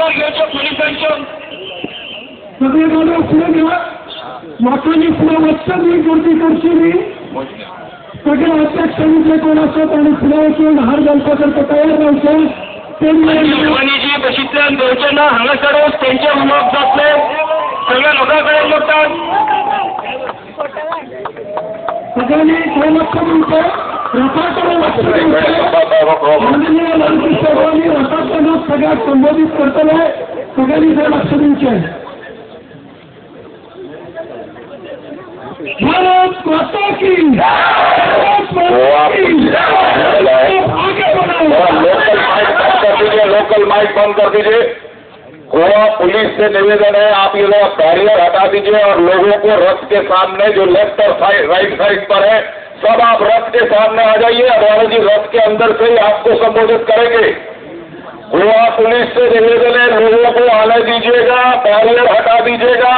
मागोवा घ्यायच्या पोलिसांच्या सगळे मला पुढे घ्या लोकांनी पुढे वाचत मी गर्दी करची मी सगळे अध्यक्षांनी जे कोण असत आणि पुढे हार घालपाकरता तयार राहायचे जी बशीतल्यान गोंयचे ना हांगासर तेंचे उलोवप जातले सगळ्या लोकांकडे बघतात सगळ्यांनी लक्ष दिवचे रथाकडे लक्ष दिवचे माननीय मंत्री साहेबांनी रथाकडे सगळ्यात संबोधित करतले सगळ्यांनी ते लक्ष दिवचे भारत माता की लोकल माइक बंद कर दीजिए। गोवा पुलिस से निवेदन है आप ये लोग बैरियर हटा दीजिए और लोगों को रथ के सामने जो लेफ्ट और राइट साइड पर है सब आप रथ के सामने आ जाइए। अडवाणी जी रथ के अंदर से ही आपको संबोधित करेंगे। गोवा पुलिस से निवेदन है लोगों को आने दीजिएगा, बैरियर हटा दीजिएगा।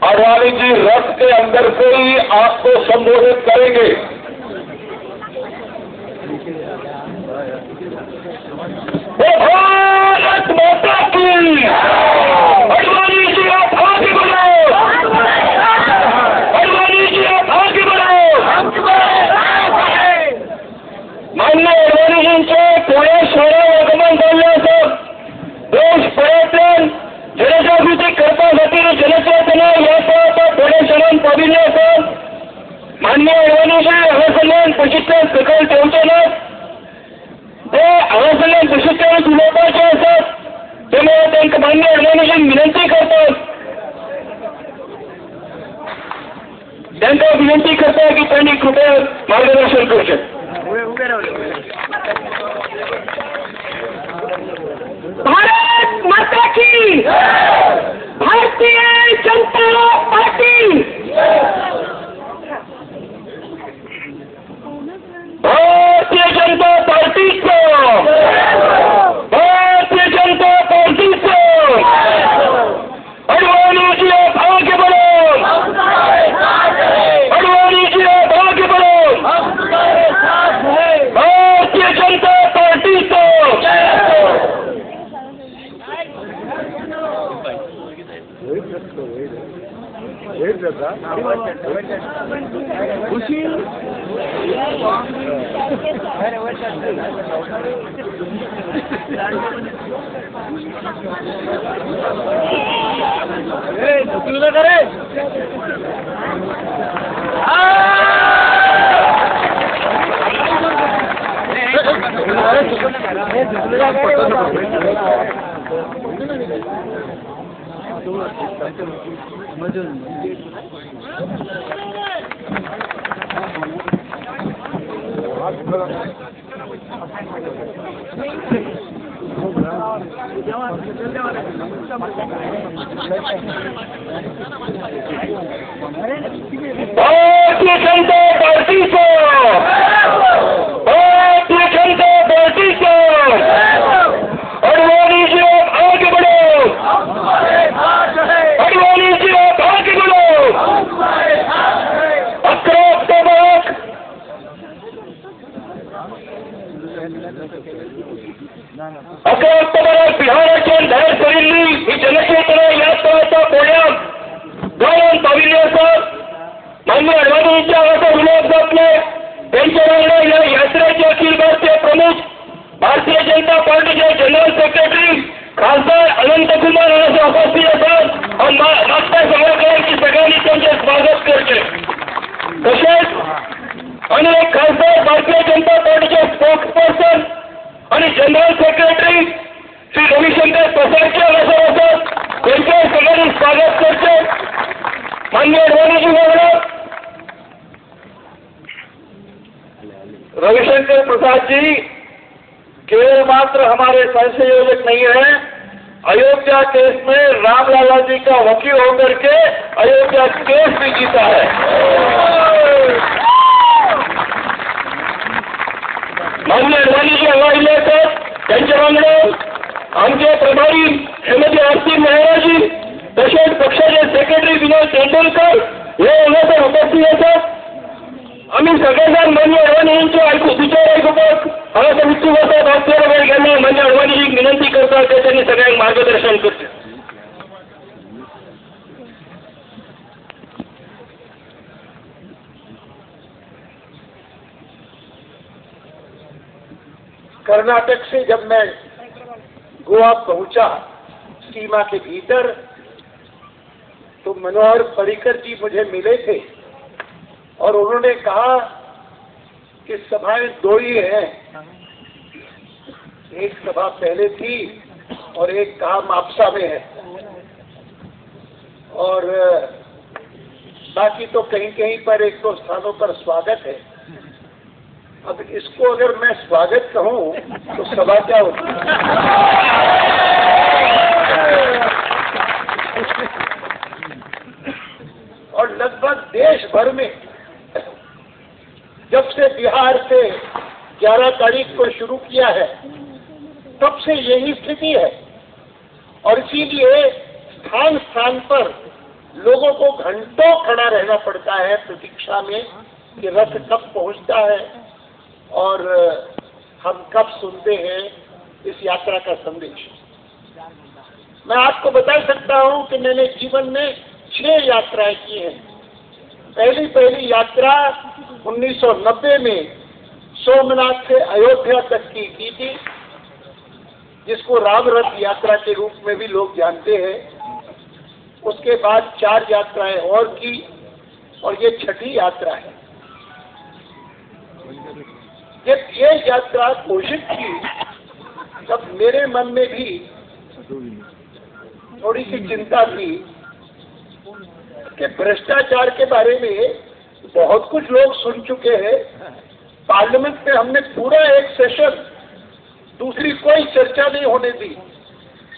अडवाणी जी रथ के अंदर से ही आपको संबोधित करेंगे। भारत माता की अडवाणी जी आप आगे बढ़ो, अडवाणी जी आप आगे बढ़ो। मान्य अडवाणीजींचे पुणे शहरात आगमन झाले असं देश पर्यटन जनजागृती करण्यासाठी जनचेतना याचा पुणे शहरात पाविले असं मान्य अडवाणीजी हांगासरल्यान बशीतल्यान सकयल ठेवचे नात ते हांगासरल्यान बशीतल्यान उलोवपाचे आसात त्यामुळे तांकां मान्य अडवाणीजीन विनंती करतात तांकां विनंती करता की तांणी कृपया मार्गदर्शन करचें। भारत माता की भारतीय जनता पार्टी भारतीय जनता पार्टी को भारतीय जनता पार्टी को अडवाणी जी आप आगे बढ़ो, अडवाणी जी आप आगे बढ़ो। भारतीय जनता पार्टी को भारतीय जनता पार्टी को भारतीय जनता पार्टी को अडवाणी जी आप आगे बढ़ो, अडवाणी जी आप आगे बढ़ो। 11 अक्टूबर 11 ऑक्टोबराक बिहाराच्यान भायर सरिल्ली ही जनचेतना यात्रा पुण्यात गोंयांत पाविल्ली आसा। मान्य अडवाणींच्या हांगासर उलोवप जातले तेंचे वांगडा ह्या यात्रेचे अखिल भारतीय प्रमुख भारतीय जनता पार्टीचे जनरल सेक्रेटरी खासदार अनंत कुमार हांगासर उपस्थित आसात। हांव मागता सगळ्यांक की सगळ्यांनी तांचे स्वागत करचें। तशेंच आनी एक खासदार भारतीय जनता पार्टीचे स्पोक्सपर्सन आणि जनरल सेक्रेटरी श्री रविशंकर प्रसादजी हांगासर आसात तेंचे सगळ्यांनी स्वागत करचें। मान्य अडवाणीजी वांगडा रविशंकर प्रसाद जी केवल मात्र हमारे संयोजक नहीं है, अयोध्या केस में रामलाला जी का वकील होकर के अयोध्या केस भी जीता है। मान्य अडवाणी जी हांगा आयिल्ले आसात त्यांच्या वांगडा आमचे प्रभारी श्रीमती आरती मेहरा जी तशेंच पक्षाचे सेक्रेटरी विनोद तेंडुलकर हे हांगासर उपस्थित आसात आम्ही सगळेजण म्हणजे अडवाणींची विचार ऐकून हांगा समिती वतात आपल्याला वेळ घ्यायला म्हणजे अडवाणी विनंती करतात ते त्यांनी सगळ्यांक मार्गदर्शन करते. कर्नाटक से जब मैं गोवा पहुंचा सीमा के भीतर, तो मनोहर पर्रिकर जी मुझे मिले थे और उन्होंने कहा कि सभाएं दो ही हैं, एक सभा पहले थी और एक कहा मापसा में है, और बाकी तो कहीं कहीं पर एक दो स्थानों पर स्वागत है. अब इसको अगर मैं स्वागत कहूं तो सभा क्या होती है? और लगभग देश भर में जब से बिहार से 11 तारीख को शुरू किया है तब से यही स्थिति है, और इसीलिए स्थान स्थान पर लोगों को घंटों खड़ा रहना पड़ता है प्रतीक्षा में कि रथ कब पहुंचता है और हम कब सुनते हैं इस यात्रा का संदेश. मैं आपको बता सकता हूं कि मैंने जीवन में 6 यात्राएं की हैं. पहली यात्रा 1990 में सोमनाथ से अयोध्या तक की थी, जिसको राम रथ यात्रा के रूप में भी लोग जानते हैं. उसके बाद 4 यात्राएं और की और ये 6ठी यात्रा है. जब ये यात्रा घोषित की तब मेरे मन में भी थोड़ी सी चिंता थी कि भ्रष्टाचार के बारे में बहुत कुछ लोग सुन चुके हैं. पार्लियामेंट में हमने पूरा एक सेशन दूसरी कोई चर्चा नहीं होने दी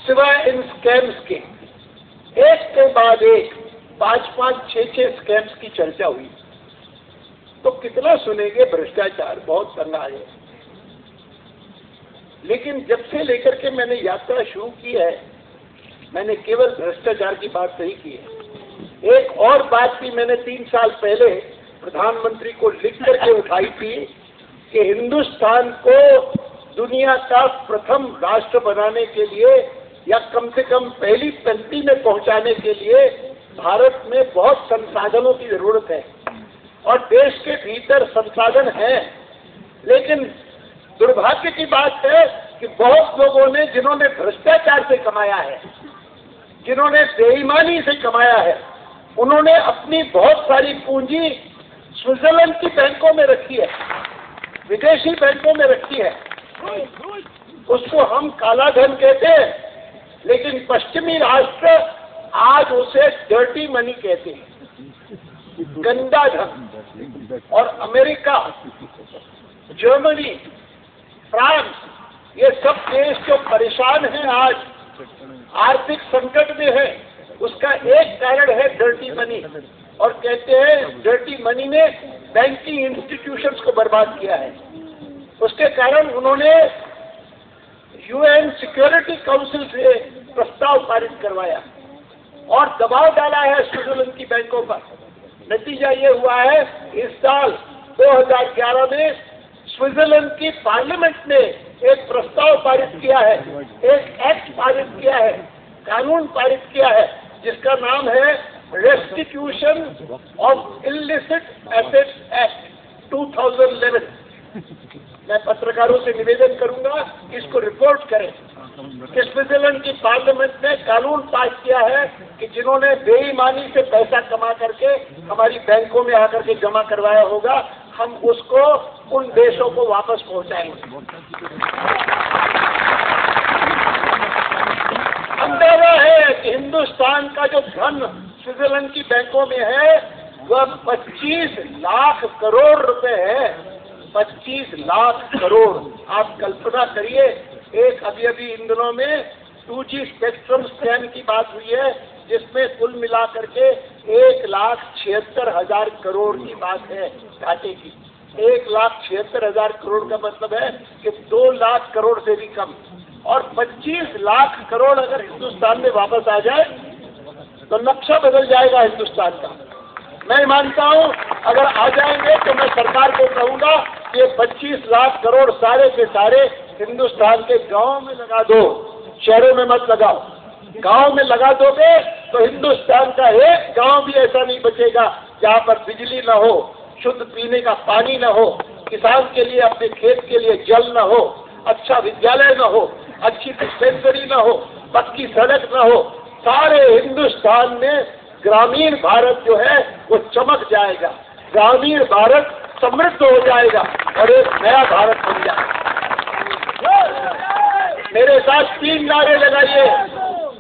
सिवाय इन स्कैम्स के. एक के बाद एक 5-5, 6-6 स्कैम्स की चर्चा हुई. तो कितना सुनेंगे भ्रष्टाचार, बहुत तंगा है. लेकिन जब से लेकर के मैंने यात्रा शुरू की है, मैंने केवल भ्रष्टाचार की बात नहीं की है. एक और बात भी मैंने 3 साल पहले प्रधानमंत्री को लिख करके उठाई थी कि हिंदुस्तान को दुनिया का प्रथम राष्ट्र बनाने के लिए या कम से कम पहली पंक्ति में पहुंचाने के लिए भारत में बहुत संसाधनों की जरूरत है, और देश के भीतर संसाधन है. लेकिन दुर्भाग्य की बात है कि बहुत लोगों ने, जिन्होंने भ्रष्टाचार से कमाया है, जिन्होंने बेईमानी से कमाया है, उन्होंने अपनी बहुत सारी पूंजी स्विट्जरलैंड की बैंकों में रखी है, विदेशी बैंकों में रखी है. उसको हम काला धन कहते हैं, लेकिन पश्चिमी राष्ट्र आज उसे डर्टी मनी कहते हैं, गंदा धन. और अमेरिका, जर्मनी, फ्रांस, ये सब देश जो परेशान हैं, आज आर्थिक संकट में है, उसका एक कारण है डर्टी मनी. और कहते हैं डर्टी मनी ने बैंकिंग इंस्टीट्यूशंस को बर्बाद किया है. उसके कारण उन्होंने यूएन सिक्योरिटी काउंसिल से प्रस्ताव पारित करवाया और दबाव डाला है स्विट्जरलैंड की बैंकों पर. नतीजा ये हुआ है, इस साल 2011 में स्विट्जरलैंड की पार्लियामेंट ने एक प्रस्ताव पारित किया है, एक एक्ट पारित किया है, कानून पारित किया है, जिसका नाम है restitution of illicit assets act 2011. मैं पत्रकारों से निवेदन करूंगा कि इसको रिपोर्ट करें कि स्विट्जरलैंड की पार्लियामेंट ने कानून पास किया है कि जिन्होंने बेईमानी से पैसा कमा करके हमारी बैंकों में आकर के जमा करवाया होगा, हम उसको उन देशों को वापस पहुंचाएंगे. अंदाजा है कि हिंदुस्तान का जो धन स्विट्जरलैंड की बैंकों में है वह 25 लाख करोड़ रुपए है. 25 लाख करोड़. आप कल्पना करिए, एक अभी इन दिनों में 2G स्पेक्ट्रम स्कैम की बात हुई है, जिसमें कुल मिला करके 1,76,000 करोड़ की बात है घाटे की. 1,76,000 करोड़ का मतलब है कि 2 लाख करोड़ से भी कम. और 25 लाख करोड़ अगर हिंदुस्तान में वापस आ जाए तो नक्शा बदल जाएगा हिंदुस्तान का. मैं मानता हूं अगर आ जाएंगे तो मैं सरकार को कहूंगा कि 25 लाख करोड़ सारे के सारे हिंदुस्तान के गांव में लगा दो, शहरों में मत लगाओ। गांव में लगा दोगे तो हिंदुस्तान का एक गांव भी ऐसा नहीं बचेगा जहां पर बिजली न हो, शुद्ध पीने का पानी न हो, किसान के लिए अपने खेत के लिए जल न हो, अच्छा विद्यालय न हो, अच्छी डिस्पेंसरी न हो, पक्की सड़क न हो। सारे हिंदुस्तान में ग्रामीण भारत जो है वो चमक जाएगा, ग्रामीण भारत समृद्ध हो जाएगा और एक नया भारत बन जाएगा। मेरे साथ 3 नारे लगाइए।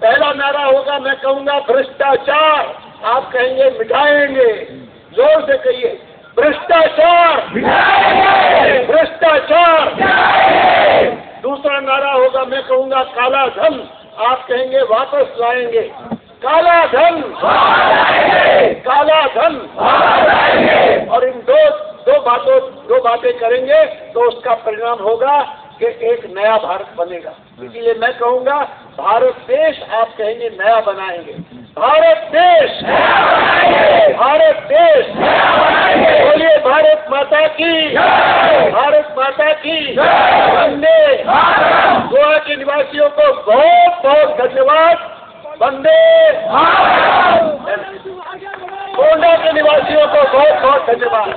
पहला नारा होगा, मैं कहूंगा भ्रष्टाचार, आप कहेंगे मिटाएंगे। जोर से कहिए, भ्रष्टाचार, भ्रष्टाचार। दूसरा नारा होगा, मैं कहूंगा काला धन, आप कहेंगे वापस लाएंगे। काला धन, काला धन। और इन दो बातें करेंगे तो उसका परिणाम होगा कि एक नया भारत बनेगा। इसीलिए मैं कहूंगा भारत देश, आप कहेंगे नया बनाएंगे। भारत देश, भारत देश। बोलिए भारत माता की, भारत माता की। वंदे। गोवा के निवासियों को बहुत बहुत धन्यवाद। वंदे। गोंडा के निवासियों को बहुत बहुत धन्यवाद।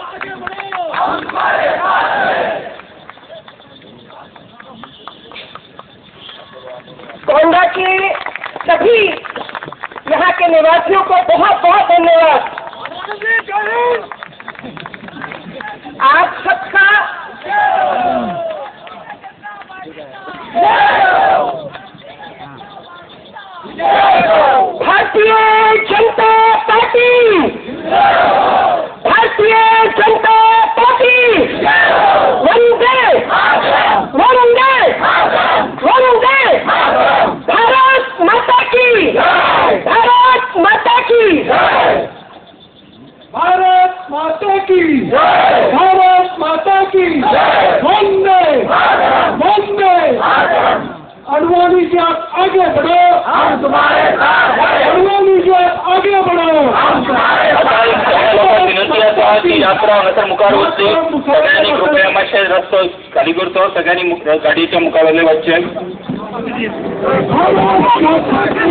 गोंडा के सभी यहाँ के निवासियों को बहुत बहुत धन्यवाद। आप सबका भारतीय जनता पार्टी, भारतीय जनता पार्टी। वंदे, वंदे, वंदे। भारत माता की, भारत माता की, भारत माता की, भारत माता की। वंदे, वंदे। अडवाणी जी आप आगे बढ़ो, हम तुम्हारे साथ हैं। अडवाणी जी आप आगे बढ़ो, हम तुम्हारे साथ हैं। विनंती असा की यात्रा नंतर मुखार होते सगळ्यांनी कृपया मातशें रस्तो खाली करतो, सगळ्यांनी गाडयेच्या मुखार वचचें। भारत माता की।